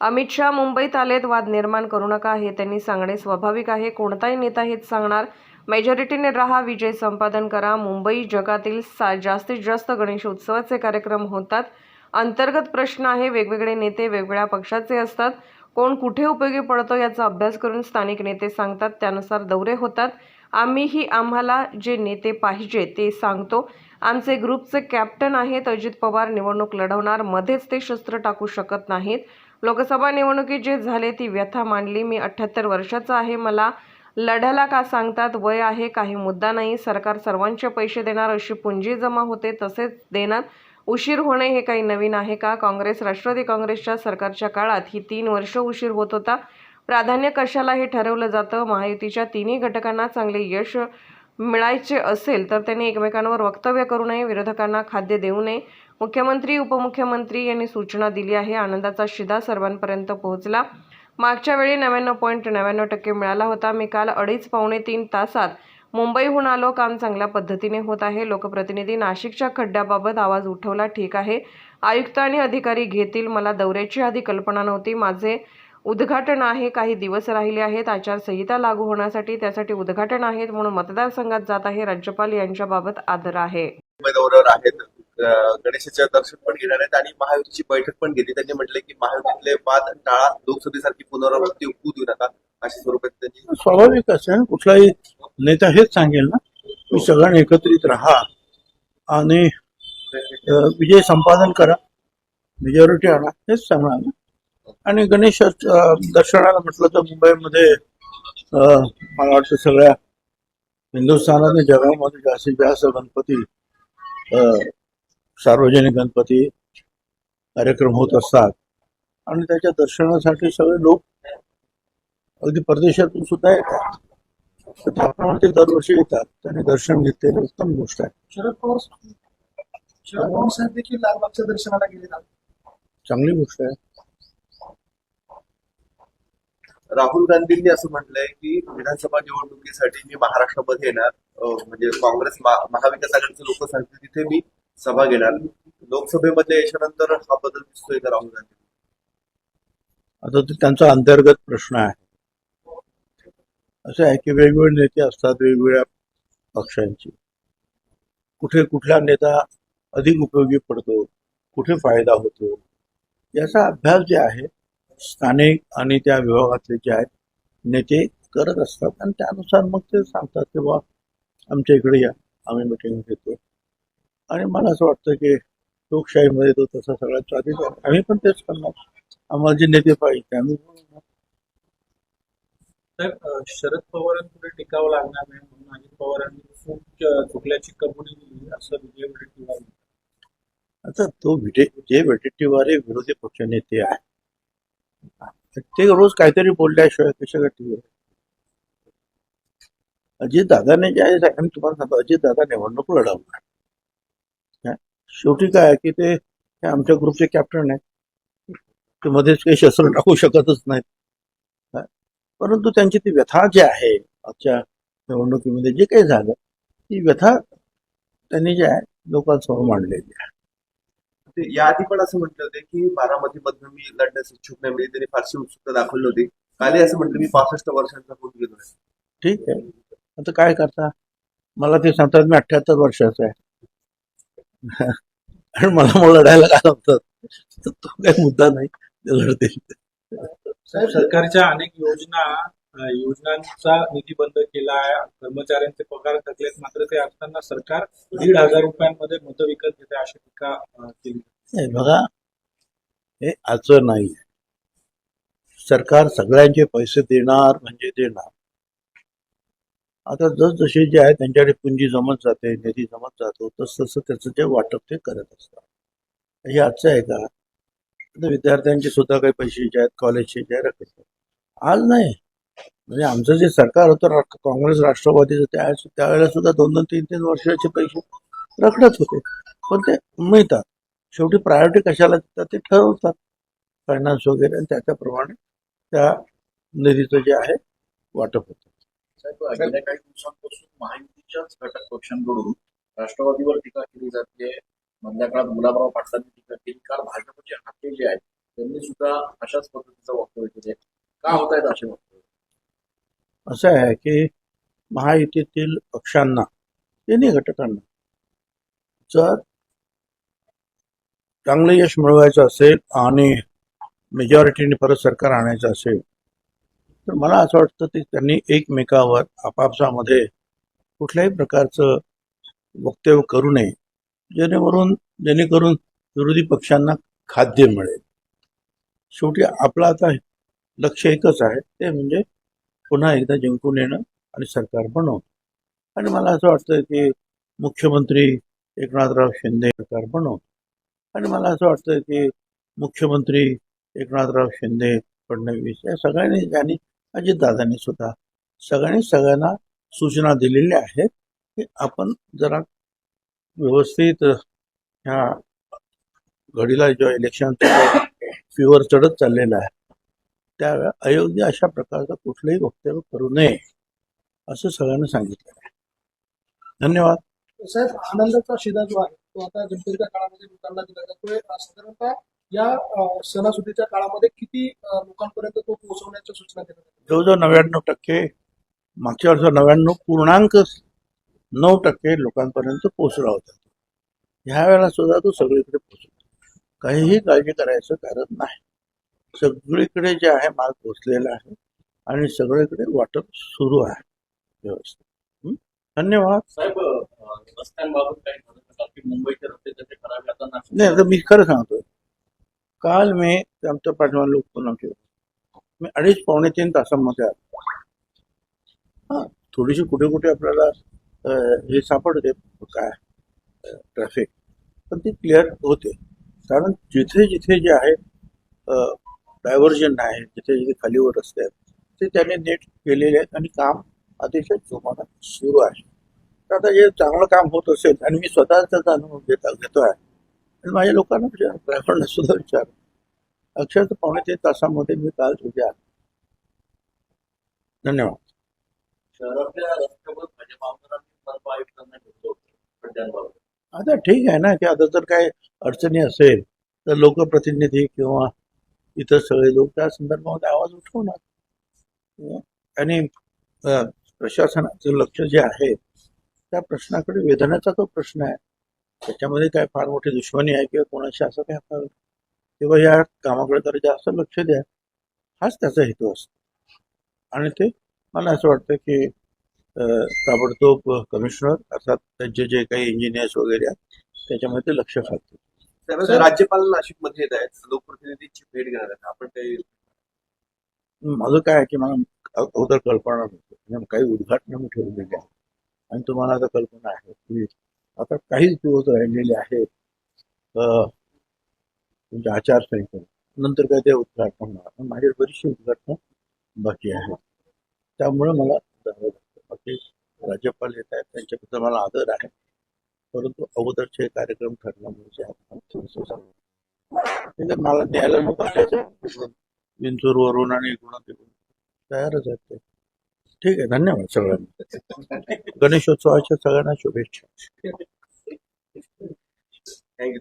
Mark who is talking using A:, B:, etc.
A: अमित शहा मुंबईत आलेत, वाद निर्माण करू नका हे त्यांनी सांगणे स्वाभाविक आहे. कोणताही नेता हेच सांगणार. मेजॉरिटीने राहा, विजय संपादन करा. मुंबई जगातील जास्तीत जास्त गणेशोत्सवाचे कार्यक्रम होतात. अंतर्गत प्रश्न आहे. वेगवेगळे नेते वेगवेगळ्या पक्षाचे असतात. कोण कुठे उपयोगी पडतो याचा अभ्यास करून स्थानिक नेते सांगतात, त्यानुसार दौरे होतात. आम्हीही आम्हाला जे नेते पाहिजे ते सांगतो. आमचे ग्रुपचे कॅप्टन आहेत अजित पवार, निवडणूक लढवणार. मध्येच ते शस्त्र टाकू शकत नाहीत. लोकसभा निवडणुकीत जे झाले ती व्यथा मांडली. मी 78 वर्षाचा आहे. मला लढायला का सांगतात? वय आहे, काही मुद्दा नाही. सरकार सर्वांचे पैसे देणार, अशी पुंजी जमा होते तसेच देणार. उशीर होणे हे काही नवीन आहे का? काँग्रेस राष्ट्रवादी काँग्रेसच्या सरकारच्या काळात ही 3 वर्ष उशीर होत होता. प्राधान्य कशाला हे ठरवलं जातं. महायुतीच्या तिन्ही घटकांना चांगले यश मिळायचे असेल तर त्यांनी एकमेकांवर वक्तव्य करू नये, विरोधकांना खाद्य देऊ नये. मुख्यमंत्री उपमुख्यमंत्री यांनी सूचना दिली आहे. आनंदाचा शिधा सर्वांपर्यंत पोहोचला. मागच्या वेळी 99.99% मिळाला होता. मी काल 2.5-3 तासात मुंबईहून आलो. काम चांगल्या पद्धतीने होत आहे. लोकप्रतिनिधी नाशिकच्या खड्ड्याबाबत आवाज उठवला, ठीक आहे. आयुक्त आणि अधिकारी घेतील. मला दौऱ्याची आधी कल्पना नव्हती. माझे उद्घाटन आहे. काही दिवस राहिले आहेत आचारसंहिता लागू होण्यासाठी. त्यासाठी उद्घाटन आहेत म्हणून मतदारसंघात जात आहे. राज्यपाल यांच्याबाबत आदर आहे.
B: दौऱ्यावर आहेत. गणेशाचं दर्शन पण घेणार आहेत आणि महायुतीची बैठक पण घेतली. त्यांनी म्हटले की महायुतीतले वाद टाळा, लोकसभेसारखी पुनरावृत्ती होऊ देऊ नका, अशा स्वरूपात त्यांनी.
C: स्वाभाविक असेल, कुठलाही नेता हेच सांगेल ना की सगळ्यांनी एकत्रित राहा आणि विजय संपादन करा, मेजॉरिटी आणा, हेच सांगणार ना. आणि गणेश दर्शनाला म्हटलं तर मुंबईमध्ये मला वाटतं सगळ्या हिंदुस्थानात आणि जगामध्ये जास्तीत जास्त गणपती, सार्वजनिक गणपती कार्यक्रम होत असतात आणि त्याच्या दर्शनासाठी सगळे लोक अगदी परदेशातून सुद्धा येतात. तर त्याप्रमाणे ते दरवर्षी येतात, त्यांनी दर्शन घेतलेलं उत्तम गोष्ट आहे.
D: शरद पवार साहेब देखील लालबागच्या दर्शनाला गेले.
C: चांगली गोष्ट आहे.
B: राहुल गांधींनी असं म्हटलंय की विधानसभा निवडणुकीसाठी मी महाराष्ट्रामध्ये येणार, म्हणजे काँग्रेस महाविकास आघाडीचे लोक सांगतील तिथे मी सभा घेणार. लोकसभेमध्ये याच्यानंतर हा बदल दिसतोय का राहुल गांधी?
C: आता तो त्यांचा अंतर्गत प्रश्न आहे. असं आहे की वेगवेगळे नेते असतात वेगवेगळ्या पक्षांची. कुठे कुठला नेता अधिक उपयोगी पडतो, कुठे फायदा होतो, याचा अभ्यास जे आहे स्थानिक आणि त्या विभागातले जे आहेत नेते करत असतात आणि त्यानुसार मग ते सांगतात की बा आमच्या इकडे या, आम्ही मिटिंग घेतो. आणि मला असं वाटतं की लोकशाहीमध्ये तो तसा सगळ्यात स्वाधीन आहे. आम्ही पण तेच करणार. आम्हाला जे नेते पाहिजे ते आम्ही बोलणार.
D: तर शरद पवारांपुढे टिकावं लागणार नाही म्हणून अजित पवारांनी खूप चुकल्याची कबुली दिली असं विजय वडेट्टीवार.
C: आता तो जे वडेट्टीवार विरोधी पक्ष नेते आहे ते रोज काहीतरी बोलल्याशिवाय कशा टीव्हीवर. अजित दादाने जे आहे मी तुम्हाला सांगतो, अजित दादा निवडणूक लढवणार. शेवटी काय आहे की ते आमच्या ग्रुपचे कॅप्टन आहेत, ते मध्येच काही शस्त्र टाकू शकतच नाहीत. परंतु त्यांची ती व्यथा जी आहे आजच्या निवडणुकीमध्ये जे काही झालं ती व्यथा त्यांनी जे आहे लोकांसमोर मांडलेली आहे.
B: याआधी पण असं म्हटलं होते की बारामतीमधून मी लढण्यास इच्छुक नाही, म्हणजे त्यांनी फारशी उत्सुकता दाखवली होती. कालही असं म्हटलं मी 65 वर्षांचा होऊन गेलोय.
C: ठीक आहे, आता काय करता. मला ते सांगतात मी 78 वर्षाचा आहे आणि मला लढायला काय सांगतात, तर तो काही मुद्दा नाही, ते लढतील.
D: सरकारच्या अनेक योजनांचा निधी बंद केला आहे, कर्मचाऱ्यांचे पगार थकलेत, मात्र ते असताना सरकार 1,500 रुपयांमध्ये मतं विकत घेते अशी टीका केली.
C: बघा, हे आजचं नाही. सरकार सगळ्यांचे पैसे देणार म्हणजे देणार. आता जसजसे जे आहे त्यांच्याकडे पुंजी जमत जाते, निधी जमत जातो, तसं त्याचं जे वाटप ते करत असतात. हे आजचं आहे का? आता विद्यार्थ्यांचे सुद्धा काही पैसे जे आहेत कॉलेजचे जे रखत आज नाही. म्हणजे आमचं जे सरकार होतं काँग्रेस राष्ट्रवादीचं त्यावेळेला सुद्धा 2-2, 3-3 वर्षाचे पैसे रखडत होते, पण ते मिळतात. शेवटी प्रायोरिटी कशाला देतात ते ठरवतात फायनान्स वगैरे, आणि त्याच्याप्रमाणे त्या निधीचं जे आहे वाटप होतं.
E: गेल्या काही दिवसांपासून महायुतीच्याच घटक पक्षांकडून राष्ट्रवादीवर टीका केली जाते. मधल्या काळात गुलाबराव पाटलांनी टीका केली. काल भाजपचे हाके जे आहेत त्यांनी सुद्धा अशाच पद्धतीचं वक्तव्य केले. का होत आहेत असे वक्तव्य?
C: असं आहे की महायुतीतील पक्षांना, तिन्ही घटकांना जर चांगलं यश मिळवायचं असेल आणि मेजॉरिटीने परत सरकार आणायचं असेल तर मला असं वाटतं की त्यांनी एकमेकावर आपापसामध्ये कुठल्याही प्रकारचं वक्तव्य करू नये, जेणेकरून विरोधी पक्षांना खाद्य मिळेल. शेवटी आपलं आता लक्ष एकच आहे, ते म्हणजे पुन्हा एकदा जिंकून येणं आणि सरकार बनवणं. आणि मला असं वाटतं की मुख्यमंत्री एकनाथराव शिंदे सरकार बनवणं. आणि मला असं वाटतं की मुख्यमंत्री एकनाथराव शिंदे, फडणवीस या सगळ्यांनी, ज्यांनी अजितदादांनी सुद्धा सगळ्यांना सूचना दिलेल्या आहेत की आपण जरा व्यवस्थित ह्या घडीला जेव्हा इलेक्शनचा फिवर चढत चाललेला आहे त्यावेळेला अयोग्य अशा प्रकारचं कुठलंही वक्तव्य करू नये असं सगळ्यांना सांगितलं आहे. धन्यवाद.
F: साहेब, आनंदाचा शिदा जो आहे तो आता गणपतीच्या काळामध्ये लोकांना दिला जातोय. साधारणतः या सणासुदीच्या काळामध्ये किती लोकांपर्यंत तो पोहोचवण्याच्या सूचना देण्यात आल्या?
C: जवळजवळ 99%, मागच्या वर्षी 99.9% लोकांपर्यंत पोहोचला होता. ह्या वेळेला सुद्धा तो सगळीकडे पोहोचतो. काहीही काळजी करायचं कारण नाही. सगळीकडे जे आहे माल पोहोचलेला आहे आणि सगळीकडे वाटप सुरू आहे व्यवस्थित. धन्यवाद.
E: साहेब, रस्त्यांबाबत काही म्हणत होता की मुंबईचे रस्ते कसे करावे आता
C: नाही, आता मी खरं सांगतोय, काल मी आमच्या पाठीमागे लोक पुन्हा केलं, मी 2.5-3 तासांमध्ये आलो. हां, थोडीशी कुठे कुठे आपल्याला हे सापडते काय ट्रॅफिक, पण ती क्लिअर होते. कारण जिथे जिथे जे आहे डायव्हर्जन आहे, जिथे जिथे खालीवर रस्ते आहेत ते त्याने नीट केलेले आहेत आणि काम अतिशय जोमानं सुरू आहे. तर आता जे चांगलं काम होत असेल, आणि मी स्वतः त्याचा अनुभव घेतो आहे आणि माझ्या लोकांना ड्रायव्हरला सुद्धा विचार, अक्षरशः 2.5 तासामध्ये मी काल तुझ्या. धन्यवाद.
E: शहरातल्या रस्त्यावर भाजप आमदारांनी सर्व आयुक्तांना घेतलं होतं खड्ड्यांबाबत.
C: आता ठीक आहे ना की आता जर काही अडचणी असेल तर लोकप्रतिनिधी किंवा इतर सगळे लोक त्या संदर्भामध्ये आवाज उठवणार आणि प्रशासनाचं लक्ष जे आहे त्या प्रश्नाकडे वेधण्याचा तो प्रश्न आहे. त्याच्यामध्ये काय फार मोठी दुश्मनी आहे किंवा कोणाशी असं काय असावं किंवा या कामाकडे जरा जास्त लक्ष द्या, हाच त्याचा हेतू असतो. आणि ते मला असं वाटतं की ताबडतोब कमिशनर अर्थात त्यांचे जे काही इंजिनियर्स वगैरे आहेत त्याच्यामध्ये ते लक्ष घालतील.
B: त्यावेळेस राज्यपाल नाशिकमध्ये येत आहेत, लोकप्रतिनिधींची भेट घेणार आहेत. आपण काही
C: माझं काय आहे की मला अगोदर कल्पना नव्हती, म्हणजे काही उद्घाटनं मी ठेवलेली आहे आणि तुम्हाला आता कल्पना आहे की आता काहीच दिवस राहिलेले आहेत तुमच्या आचारसंहिता नंतर काय ते उद्घाटन होणार. माझी बरीचशी उद्घाटनं बाकी आहेत, त्यामुळे मला जावं लागतं. बाकी राज्यपाल येत आहेत, त्यांच्याबद्दल मला आदर आहे, परंतु अगोदरचे कार्यक्रम ठरल्यामुळे जे आहे मला न्यायला नको विंचूरवरून आणि इकडून तिकडून तयारच आहेत ते. ठीक आहे, धन्यवाद सगळ्यांना. गणेशोत्सवाच्या सगळ्यांना शुभेच्छा.
B: थँक्यू.